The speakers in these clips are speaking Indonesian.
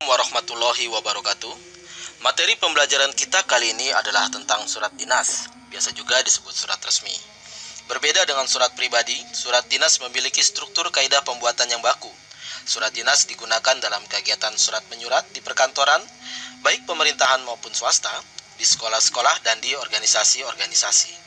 Warahmatullahi wabarakatuh. Materi pembelajaran kita kali ini adalah tentang surat dinas, biasa juga disebut surat resmi. Berbeda dengan surat pribadi, surat dinas memiliki struktur kaidah pembuatan yang baku. Surat dinas digunakan dalam kegiatan surat menyurat di perkantoran, baik pemerintahan maupun swasta, di sekolah-sekolah dan di organisasi-organisasi.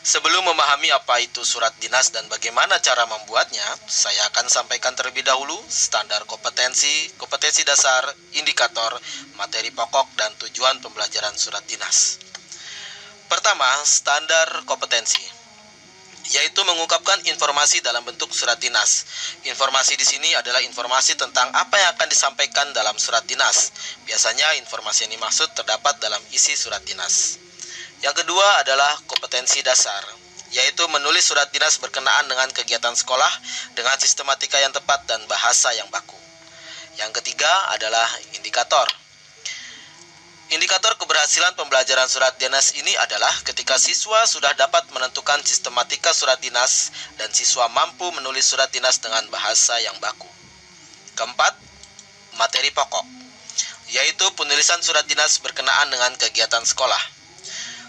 Sebelum memahami apa itu surat dinas dan bagaimana cara membuatnya, saya akan sampaikan terlebih dahulu standar kompetensi dasar, indikator, materi pokok, dan tujuan pembelajaran surat dinas. Pertama, standar kompetensi, yaitu mengungkapkan informasi dalam bentuk surat dinas. Informasi di sini adalah informasi tentang apa yang akan disampaikan dalam surat dinas. Biasanya informasi yang dimaksud terdapat dalam isi surat dinas. Yang kedua adalah kompetensi dasar, yaitu menulis surat dinas berkenaan dengan kegiatan sekolah dengan sistematika yang tepat dan bahasa yang baku. Yang ketiga adalah indikator. Indikator keberhasilan pembelajaran surat dinas ini adalah ketika siswa sudah dapat menentukan sistematika surat dinas dan siswa mampu menulis surat dinas dengan bahasa yang baku. Keempat, materi pokok, yaitu penulisan surat dinas berkenaan dengan kegiatan sekolah.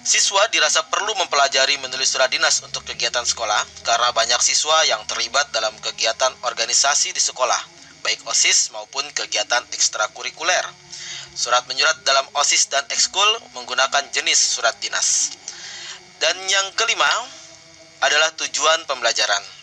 Siswa dirasa perlu mempelajari menulis surat dinas untuk kegiatan sekolah karena banyak siswa yang terlibat dalam kegiatan organisasi di sekolah, baik OSIS maupun kegiatan ekstrakurikuler. Surat menyurat dalam OSIS dan ekskul menggunakan jenis surat dinas. Dan yang kelima adalah tujuan pembelajaran.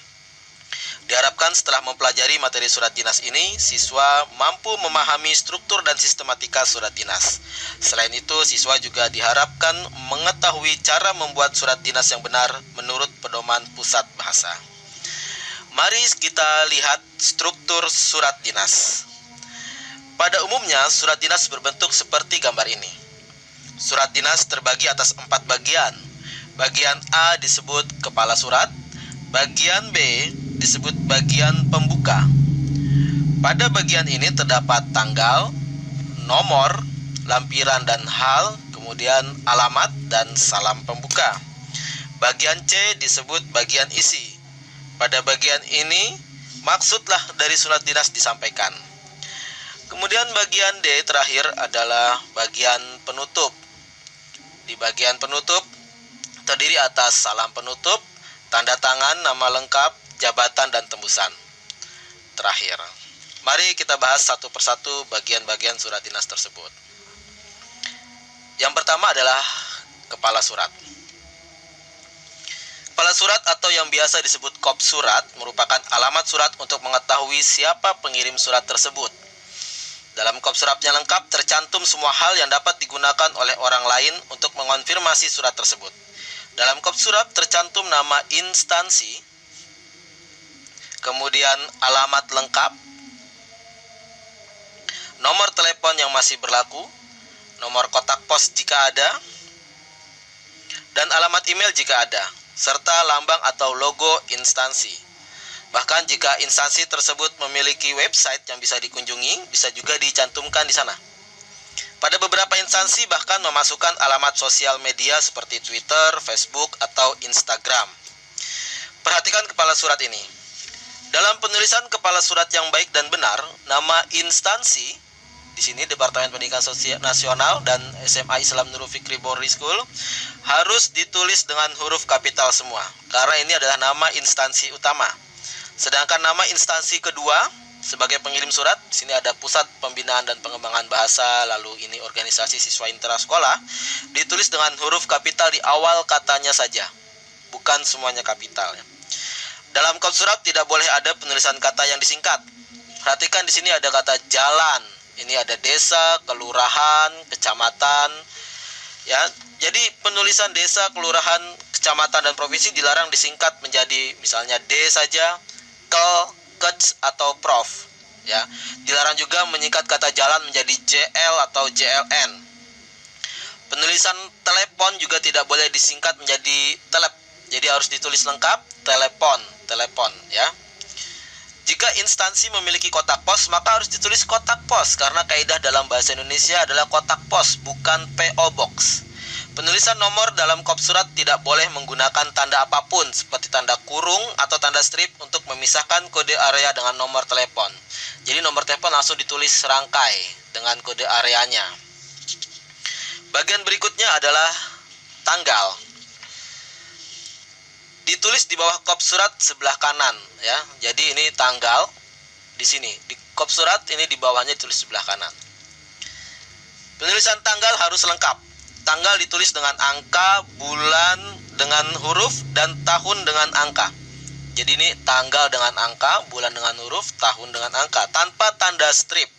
Diharapkan setelah mempelajari materi surat dinas ini, siswa mampu memahami struktur dan sistematika surat dinas. Selain itu, siswa juga diharapkan mengetahui cara membuat surat dinas yang benar menurut pedoman pusat bahasa. Mari kita lihat struktur surat dinas. Pada umumnya, surat dinas berbentuk seperti gambar ini. Surat dinas terbagi atas 4 bagian. Bagian A disebut kepala surat, bagian B disebut bagian pembuka. Pada bagian ini terdapat tanggal, nomor, lampiran dan hal, kemudian alamat dan salam pembuka. Bagian C disebut bagian isi. Pada bagian ini maksudlah dari surat dinas disampaikan. Kemudian bagian D terakhir adalah bagian penutup. Di bagian penutup terdiri atas salam penutup, tanda tangan, nama lengkap, jabatan, dan tembusan terakhir. Mari kita bahas satu persatu bagian-bagian surat dinas tersebut. Yang pertama adalah kepala surat. Kepala surat atau yang biasa disebut kop surat merupakan alamat surat untuk mengetahui siapa pengirim surat tersebut. Dalam kop surat yang lengkap tercantum semua hal yang dapat digunakan oleh orang lain untuk mengonfirmasi surat tersebut. Dalam kop surat tercantum nama instansi, kemudian alamat lengkap, nomor telepon yang masih berlaku, nomor kotak pos jika ada, dan alamat email jika ada, serta lambang atau logo instansi. Bahkan jika instansi tersebut memiliki website yang bisa dikunjungi, bisa juga dicantumkan di sana. Pada beberapa instansi bahkan memasukkan alamat sosial media seperti Twitter, Facebook, atau Instagram. Perhatikan kepala surat ini. Dalam penulisan kepala surat yang baik dan benar, nama instansi, di sini Departemen Pendidikan Sosial Nasional dan SMA Islam Nurul Fikri Boarding School, harus ditulis dengan huruf kapital semua, karena ini adalah nama instansi utama. Sedangkan nama instansi kedua sebagai pengirim surat, di sini ada Pusat Pembinaan dan Pengembangan Bahasa, lalu ini organisasi siswa intrasekolah, ditulis dengan huruf kapital di awal katanya saja, bukan semuanya kapital. Dalam kop surat tidak boleh ada penulisan kata yang disingkat. Perhatikan di sini ada kata jalan, ini ada desa, kelurahan, kecamatan. Ya, jadi penulisan desa, kelurahan, kecamatan, dan provinsi dilarang disingkat menjadi misalnya D saja, kec atau prof. Ya, dilarang juga menyingkat kata jalan menjadi JL atau JLN. Penulisan telepon juga tidak boleh disingkat menjadi telep. Jadi harus ditulis lengkap telepon ya. Jika instansi memiliki kotak pos, maka harus ditulis kotak pos karena kaidah dalam bahasa Indonesia adalah kotak pos, bukan PO Box. Penulisan nomor dalam kop surat tidak boleh menggunakan tanda apapun seperti tanda kurung atau tanda strip untuk memisahkan kode area dengan nomor telepon. Jadi nomor telepon langsung ditulis serangkai. dengan kode areanya. Bagian berikutnya adalah tanggal. Ditulis di bawah kop surat sebelah kanan ya. Jadi ini tanggal di sini. Di kop surat ini di bawahnya ditulis sebelah kanan. Penulisan tanggal harus lengkap. Tanggal ditulis dengan angka, bulan dengan huruf, dan tahun dengan angka. Jadi ini tanggal dengan angka, bulan dengan huruf, tahun dengan angka, tanpa tanda strip.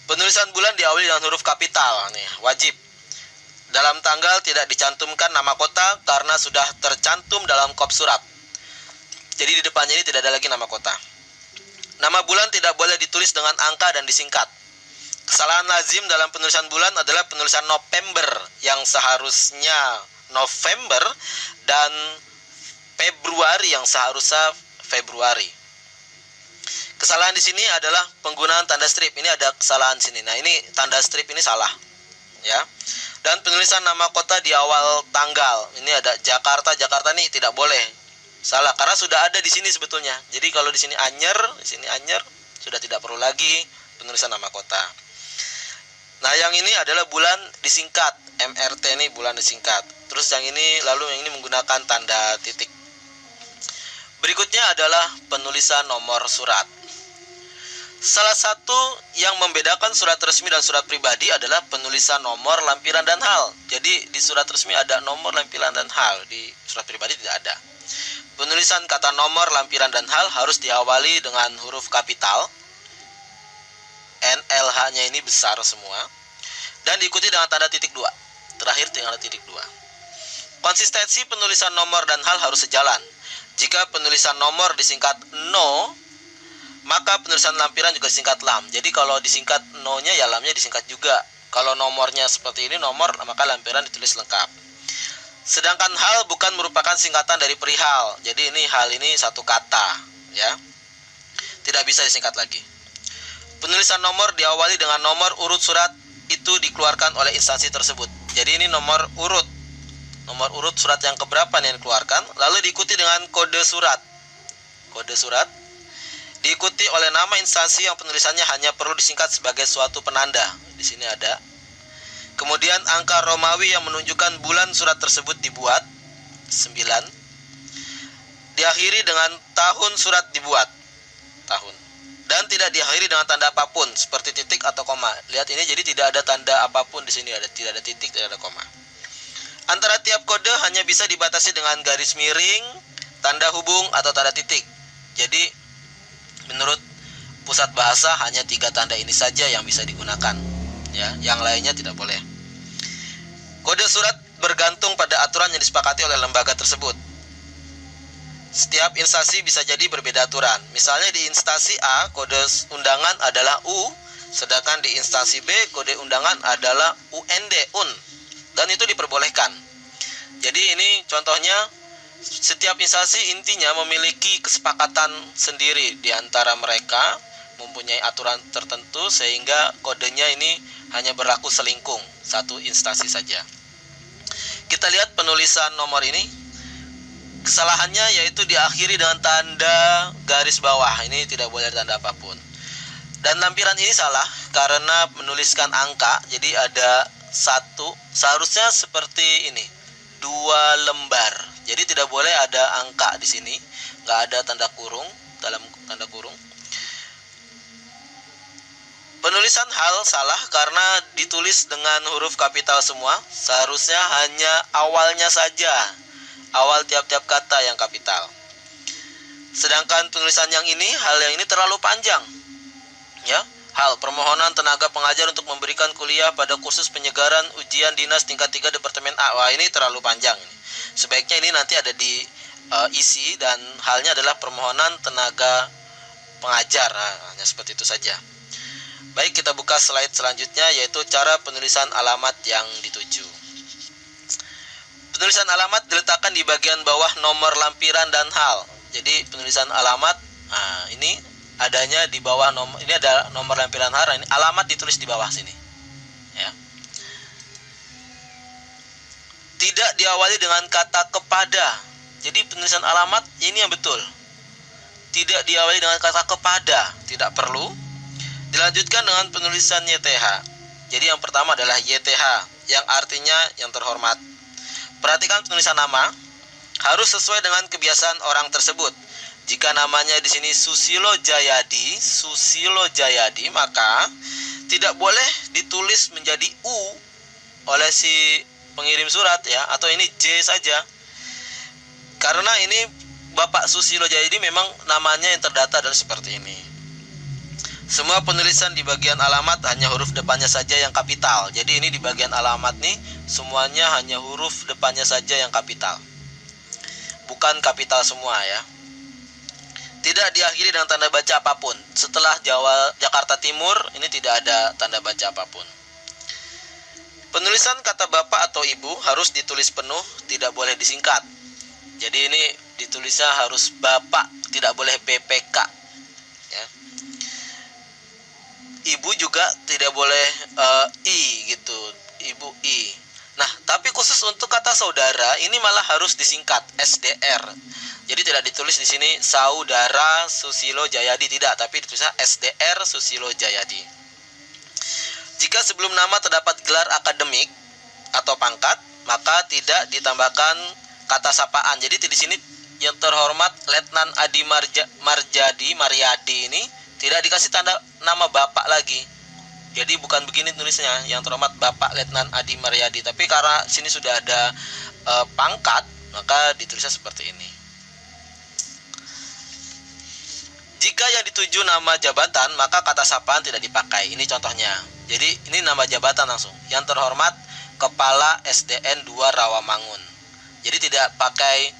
Penulisan bulan diawali dengan huruf kapital, nih wajib. Dalam tanggal tidak dicantumkan nama kota karena sudah tercantum dalam kop surat. Jadi di depannya ini tidak ada lagi nama kota. Nama bulan tidak boleh ditulis dengan angka dan disingkat. Kesalahan lazim dalam penulisan bulan adalah penulisan November yang seharusnya November dan Februari yang seharusnya Februari. Kesalahan di sini adalah penggunaan tanda strip. Ini ada kesalahan sini. Nah, ini tanda strip ini salah, ya. Dan penulisan nama kota di awal tanggal. Ini ada Jakarta. Jakarta nih tidak boleh. Salah karena sudah ada di sini sebetulnya. Jadi kalau di sini Anyer, di sini Anyer, sudah tidak perlu lagi penulisan nama kota. Nah, yang ini adalah bulan disingkat. MRT ini bulan disingkat. Terus yang ini yang ini menggunakan tanda titik. Berikutnya adalah penulisan nomor surat. Salah satu yang membedakan surat resmi dan surat pribadi adalah penulisan nomor, lampiran, dan hal. Jadi di surat resmi ada nomor, lampiran, dan hal. Di surat pribadi tidak ada. Penulisan kata nomor, lampiran, dan hal harus diawali dengan huruf kapital. NLH-nya ini besar semua. Dan diikuti dengan tanda titik 2. Terakhir tanda titik 2. Konsistensi penulisan nomor dan hal harus sejalan. Jika penulisan nomor disingkat no, maka penulisan lampiran juga disingkat lam. Jadi kalau disingkat no-nya ya lamnya disingkat juga. Kalau nomornya seperti ini nomor, maka lampiran ditulis lengkap. Sedangkan hal bukan merupakan singkatan dari perihal. Jadi ini hal ini satu kata, ya. Tidak bisa disingkat lagi. Penulisan nomor diawali dengan nomor urut surat itu dikeluarkan oleh instansi tersebut. Jadi ini nomor urut. Nomor urut surat yang keberapa nih yang dikeluarkan, lalu diikuti dengan kode surat. Kode surat diikuti oleh nama instansi yang penulisannya hanya perlu disingkat sebagai suatu penanda. Di sini ada. Kemudian angka Romawi yang menunjukkan bulan surat tersebut dibuat 9. Diakhiri dengan tahun surat dibuat. Tahun. Dan tidak diakhiri dengan tanda apapun seperti titik atau koma. Lihat ini, jadi tidak ada tanda apapun di sini, tidak ada titik, tidak ada koma. Antara tiap kode hanya bisa dibatasi dengan garis miring, tanda hubung, atau tanda titik. Jadi menurut pusat bahasa hanya 3 tanda ini saja yang bisa digunakan, ya, yang lainnya tidak boleh. Kode surat bergantung pada aturan yang disepakati oleh lembaga tersebut. Setiap instansi bisa jadi berbeda aturan. Misalnya di instansi A kode undangan adalah U, sedangkan di instansi B kode undangan adalah UND, UN, dan itu diperbolehkan. Jadi ini contohnya. Setiap instansi intinya memiliki kesepakatan sendiri di antara mereka, mempunyai aturan tertentu sehingga kodenya ini hanya berlaku selingkung satu instansi saja. Kita lihat penulisan nomor ini. Kesalahannya yaitu diakhiri dengan tanda garis bawah. Ini tidak boleh tanda apapun. Dan lampiran ini salah karena menuliskan angka. Jadi ada 1, seharusnya seperti ini, 2 lembar. Jadi tidak boleh ada angka di sini, nggak ada tanda kurung, dalam tanda kurung. Penulisan hal salah karena ditulis dengan huruf kapital semua. Seharusnya hanya awalnya saja, awal tiap-tiap kata yang kapital. Sedangkan penulisan yang ini, hal yang ini terlalu panjang, ya. Hal permohonan tenaga pengajar untuk memberikan kuliah pada kursus penyegaran ujian dinas tingkat 3 Departemen A. Wah, ini terlalu panjang ini. Sebaiknya ini nanti ada di isi, dan halnya adalah permohonan tenaga pengajar. Nah, hanya seperti itu saja. Baik, kita buka slide selanjutnya, yaitu cara penulisan alamat yang dituju. Penulisan alamat diletakkan di bagian bawah nomor lampiran dan hal. Jadi penulisan alamat, ini adanya di bawah nomor. Ini ada nomor lampiran hal. Ini alamat ditulis di bawah sini, ya. Tidak diawali dengan kata kepada. Jadi penulisan alamat ini yang betul. Tidak diawali dengan kata kepada, tidak perlu. Dilanjutkan dengan penulisan YTH. Jadi yang pertama adalah YTH, yang artinya yang terhormat. Perhatikan penulisan nama harus sesuai dengan kebiasaan orang tersebut. Jika namanya di sini Susilo Jayadi, maka tidak boleh ditulis menjadi U oleh si pengirim surat ya, atau ini J saja. Karena ini Bapak Susilo Jayadi memang namanya yang terdata adalah seperti ini. Semua penulisan di bagian alamat hanya huruf depannya saja yang kapital. Jadi ini di bagian alamat nih semuanya hanya huruf depannya saja yang kapital, bukan kapital semua ya. Tidak diakhiri dengan tanda baca apapun. Setelah Jakarta Timur ini tidak ada tanda baca apapun. Penulisan kata bapak atau ibu harus ditulis penuh, tidak boleh disingkat. Jadi ini ditulisnya harus bapak, tidak boleh BPK ya. Ibu juga tidak boleh I gitu, ibu I. Nah, tapi khusus untuk kata saudara ini malah harus disingkat SDR. Jadi tidak ditulis di sini Saudara Susilo Jayadi, tidak, tapi ditulisnya SDR Susilo Jayadi. Jika sebelum nama terdapat gelar akademik atau pangkat, maka tidak ditambahkan kata sapaan. Jadi di sini yang terhormat Letnan Adi Maryadi ini tidak dikasih tanda nama bapak lagi. Jadi bukan begini tulisnya, yang terhormat Bapak Letnan Adi Maryadi, tapi karena sini sudah ada pangkat, maka ditulisnya seperti ini. Jika yang dituju nama jabatan, maka kata sapaan tidak dipakai. Ini contohnya. Jadi ini nama jabatan langsung. Yang terhormat Kepala SDN 2 Rawamangun. Jadi tidak pakai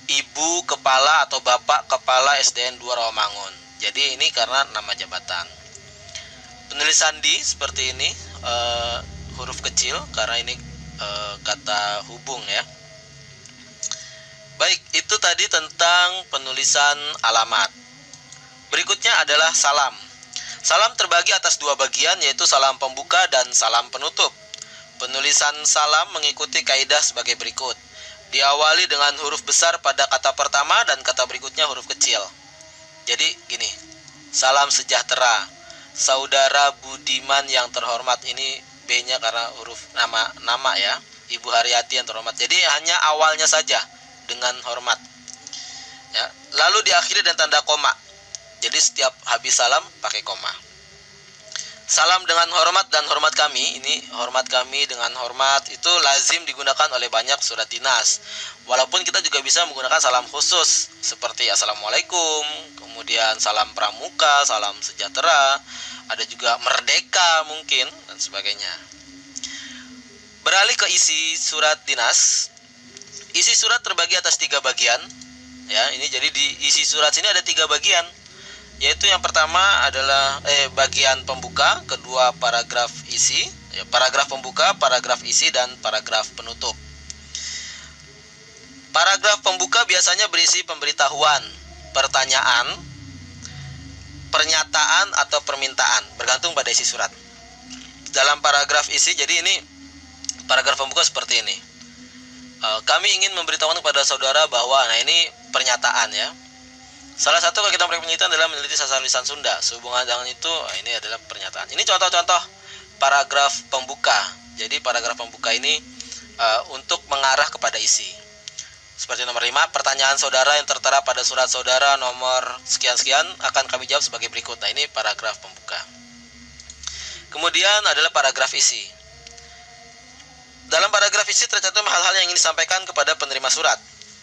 Ibu Kepala atau Bapak Kepala SDN 2 Rawamangun. Jadi ini karena nama jabatan. Penulisan di seperti ini, huruf kecil karena ini kata hubung ya. Baik, itu tadi tentang penulisan alamat. Berikutnya adalah salam. Salam terbagi atas dua bagian, yaitu salam pembuka dan salam penutup. Penulisan salam mengikuti kaidah sebagai berikut. Diawali dengan huruf besar pada kata pertama dan kata berikutnya huruf kecil. Jadi gini, salam sejahtera. Saudara Budiman yang terhormat, ini B-nya karena huruf nama ya. Ibu Haryati yang terhormat. Jadi hanya awalnya saja dengan hormat. Ya, lalu diakhiri dengan tanda koma. Jadi setiap habis salam pakai koma. Salam dengan hormat dan hormat kami, ini hormat kami dengan hormat itu lazim digunakan oleh banyak surat dinas. Walaupun kita juga bisa menggunakan salam khusus seperti Assalamualaikum, kemudian salam pramuka, salam sejahtera, ada juga merdeka mungkin dan sebagainya. Beralih ke isi surat dinas. Isi surat terbagi atas 3 bagian. Ya, ini jadi di isi surat sini ada 3 bagian. Yaitu yang pertama adalah bagian pembuka, kedua paragraf isi, ya, paragraf pembuka, paragraf isi, dan paragraf penutup. Paragraf pembuka biasanya berisi pemberitahuan, pertanyaan, pernyataan, atau permintaan, bergantung pada isi surat. Dalam paragraf isi, jadi ini paragraf pembuka seperti ini. Kami ingin memberitahukan kepada saudara bahwa, nah ini pernyataan ya. Salah satu kegiatan proyek penelitian adalah meneliti sastra lisan Sunda. Sehubungan dengan itu, ini adalah pernyataan. Ini contoh-contoh paragraf pembuka. Jadi paragraf pembuka ini untuk mengarah kepada isi. Seperti nomor 5, pertanyaan saudara yang tertera pada surat saudara nomor sekian-sekian akan kami jawab sebagai berikut. Nah, ini paragraf pembuka. Kemudian adalah paragraf isi. Dalam paragraf isi tercantum hal-hal yang ingin disampaikan kepada penerima surat.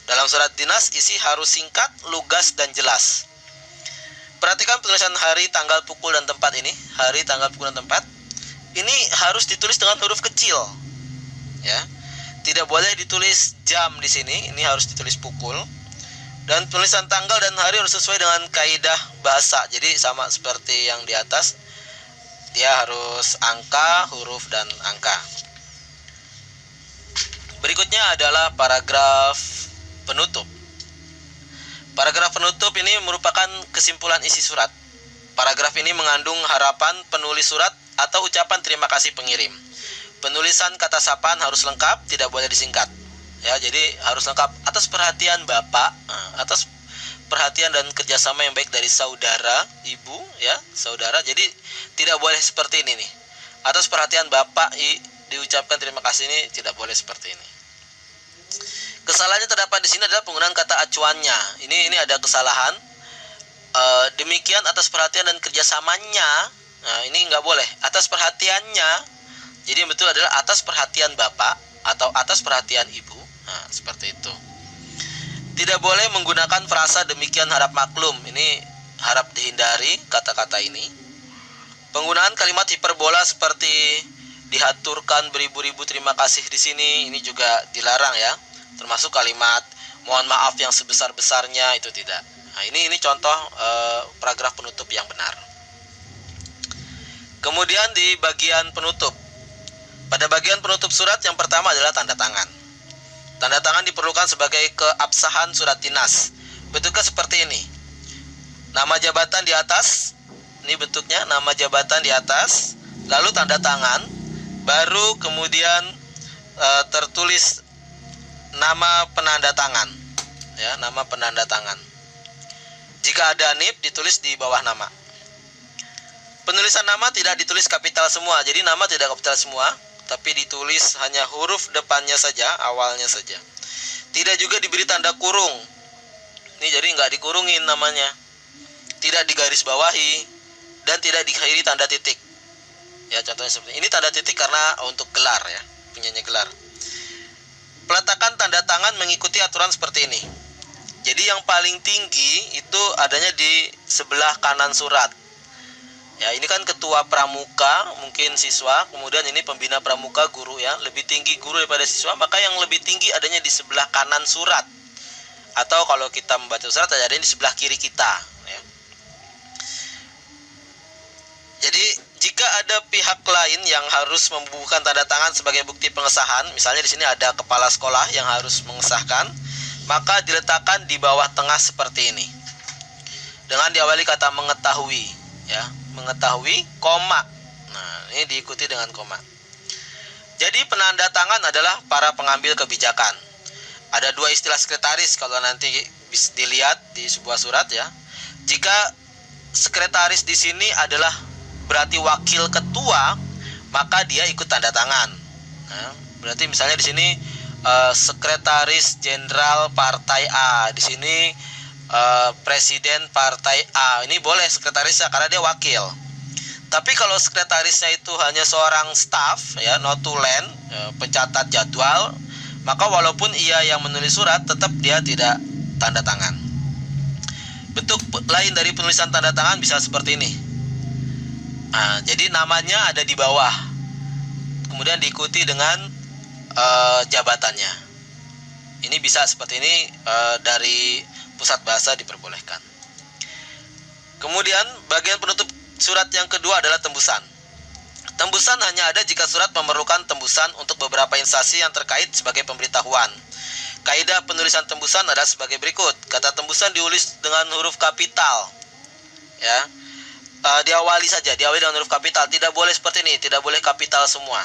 Dalam surat dinas, isi harus singkat, lugas, dan jelas. Perhatikan penulisan hari, tanggal, pukul, dan tempat ini. Hari, tanggal, pukul, dan tempat. Ini harus ditulis dengan huruf kecil. Ya. Tidak boleh ditulis jam di sini. Ini harus ditulis pukul. Dan penulisan tanggal dan hari harus sesuai dengan kaidah bahasa. Jadi sama seperti yang di atas. Dia harus angka, huruf, dan angka. Berikutnya adalah paragraf penutup. Paragraf penutup ini merupakan kesimpulan isi surat. Paragraf ini mengandung harapan penulis surat atau ucapan terima kasih pengirim. Penulisan kata sapaan harus lengkap, tidak boleh disingkat. Ya, jadi harus lengkap. Atas perhatian Bapak, atas perhatian dan kerjasama yang baik dari saudara, ibu, ya, saudara. Jadi tidak boleh seperti ini nih. Atas perhatian bapak diucapkan terima kasih, ini tidak boleh seperti ini. Kesalahannya terdapat di sini adalah penggunaan kata acuannya. Ini ada kesalahan. Demikian atas perhatian dan kerjasamanya. Nah, ini nggak boleh. Atas perhatiannya. Jadi yang betul adalah atas perhatian bapak atau atas perhatian ibu. Nah, seperti itu. Tidak boleh menggunakan frasa demikian harap maklum. Ini harap dihindari kata-kata ini. Penggunaan kalimat hiperbola seperti dihaturkan beribu-ribu terima kasih di sini, ini juga dilarang ya. Termasuk kalimat mohon maaf yang sebesar-besarnya, itu tidak. Nah, ini contoh paragraf penutup yang benar. Kemudian di bagian penutup. Pada bagian penutup surat yang pertama adalah tanda tangan. Tanda tangan diperlukan sebagai keabsahan surat dinas. Bentuknya seperti ini. Nama jabatan di atas. Ini bentuknya, nama jabatan di atas. Lalu tanda tangan. Baru kemudian tertulis nama penanda tangan. Ya, nama penanda tangan. Jika ada nib, ditulis di bawah nama. Penulisan nama tidak ditulis kapital semua. Jadi nama tidak kapital semua, tapi ditulis hanya huruf depannya saja, awalnya saja. Tidak juga diberi tanda kurung. Ini jadi nggak dikurungin namanya. Tidak digaris bawahi dan tidak diakhiri tanda titik. Ya, contohnya seperti ini. Ini tanda titik karena untuk gelar ya, punyanya gelar. Peletakan tanda tangan mengikuti aturan seperti ini. Jadi yang paling tinggi itu adanya di sebelah kanan surat. Ya, ini kan ketua pramuka, mungkin siswa, kemudian ini pembina pramuka, guru ya, lebih tinggi guru daripada siswa, maka yang lebih tinggi adanya di sebelah kanan surat. Atau kalau kita membaca surat adanya di sebelah kiri kita ya. Jadi jika ada pihak lain yang harus membubuhkan tanda tangan sebagai bukti pengesahan, misalnya di sini ada kepala sekolah yang harus mengesahkan, maka diletakkan di bawah tengah seperti ini. Dengan diawali kata mengetahui ya. Mengetahui, koma. Nah, ini diikuti dengan koma. Jadi penanda tangan adalah para pengambil kebijakan. Ada dua istilah sekretaris kalau nanti bisa dilihat di sebuah surat ya. Jika sekretaris di sini adalah berarti wakil ketua, maka dia ikut tanda tangan. Nah, berarti misalnya di sini sekretaris jenderal partai A, di sini presiden partai A, ini boleh sekretarisnya karena dia wakil. Tapi kalau sekretarisnya itu hanya seorang staff ya, notulen, pencatat jadwal, maka walaupun ia yang menulis surat, tetap dia tidak tanda tangan. Bentuk lain dari penulisan tanda tangan bisa seperti ini. Nah, jadi namanya ada di bawah, kemudian diikuti dengan jabatannya. Ini bisa seperti ini, dari pusat bahasa diperbolehkan. Kemudian bagian penutup surat yang kedua adalah tembusan. Tembusan hanya ada jika surat memerlukan tembusan untuk beberapa instansi yang terkait sebagai pemberitahuan. Kaidah penulisan tembusan adalah sebagai berikut. Kata tembusan diulis dengan huruf kapital. Ya. Diawali dengan huruf kapital. Tidak boleh seperti ini, tidak boleh kapital semua.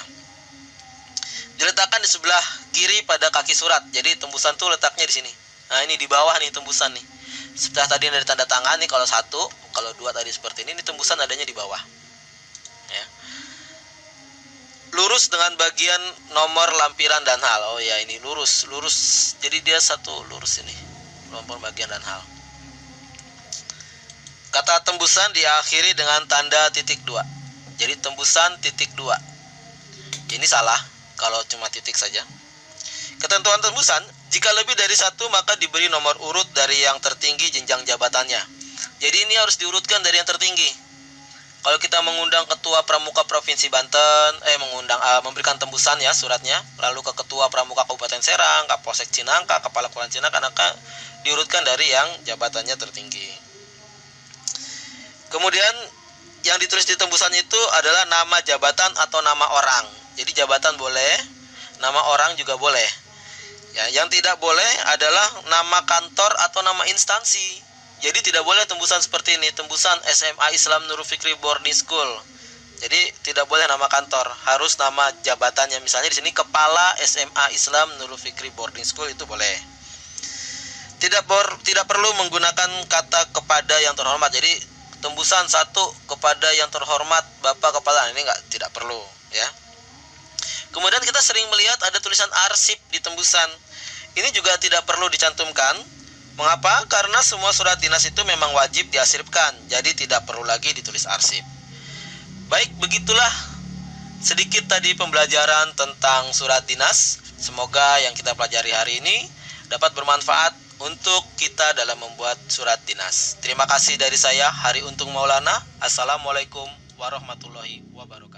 Diletakkan di sebelah kiri pada kaki surat. Jadi tembusan tuh letaknya di sini. Nah, ini di bawah nih tembusan nih. Setelah tadi dari tanda tangan nih, kalau satu, kalau dua tadi seperti ini tembusan adanya di bawah. Ya. Lurus dengan bagian nomor lampiran dan hal. Oh ya, ini lurus. Jadi dia satu lurus ini. Nomor bagian dan hal. Kata tembusan diakhiri dengan tanda titik 2. Jadi tembusan titik 2. Ini salah kalau cuma titik saja. Ketentuan tembusan, jika lebih dari satu maka diberi nomor urut dari yang tertinggi jenjang jabatannya. Jadi ini harus diurutkan dari yang tertinggi. Kalau kita mengundang ketua pramuka provinsi Banten, memberikan tembusan ya suratnya, lalu ke ketua pramuka Kabupaten Serang, Kapolsek Cinangka, Kepala Kelurahan Cinangka, maka diurutkan dari yang jabatannya tertinggi. Kemudian yang ditulis di tembusan itu adalah nama jabatan atau nama orang. Jadi jabatan boleh, nama orang juga boleh. Ya, yang tidak boleh adalah nama kantor atau nama instansi. Jadi tidak boleh tembusan seperti ini, tembusan SMA Islam Nurul Fikri Boarding School. Jadi tidak boleh nama kantor, harus nama jabatannya. Misalnya di sini kepala SMA Islam Nurul Fikri Boarding School, itu boleh. Tidak perlu menggunakan kata kepada yang terhormat. Jadi tembusan 1 kepada yang terhormat Bapak Kepala, ini tidak perlu ya. Kemudian kita sering melihat ada tulisan arsip di tembusan. Ini juga tidak perlu dicantumkan. Mengapa? Karena semua surat dinas itu memang wajib diarsipkan. Jadi tidak perlu lagi ditulis arsip. Baik, begitulah sedikit tadi pembelajaran tentang surat dinas. Semoga yang kita pelajari hari ini dapat bermanfaat untuk kita dalam membuat surat dinas. Terima kasih dari saya, Hari Untung Maulana. Assalamualaikum warahmatullahi wabarakatuh.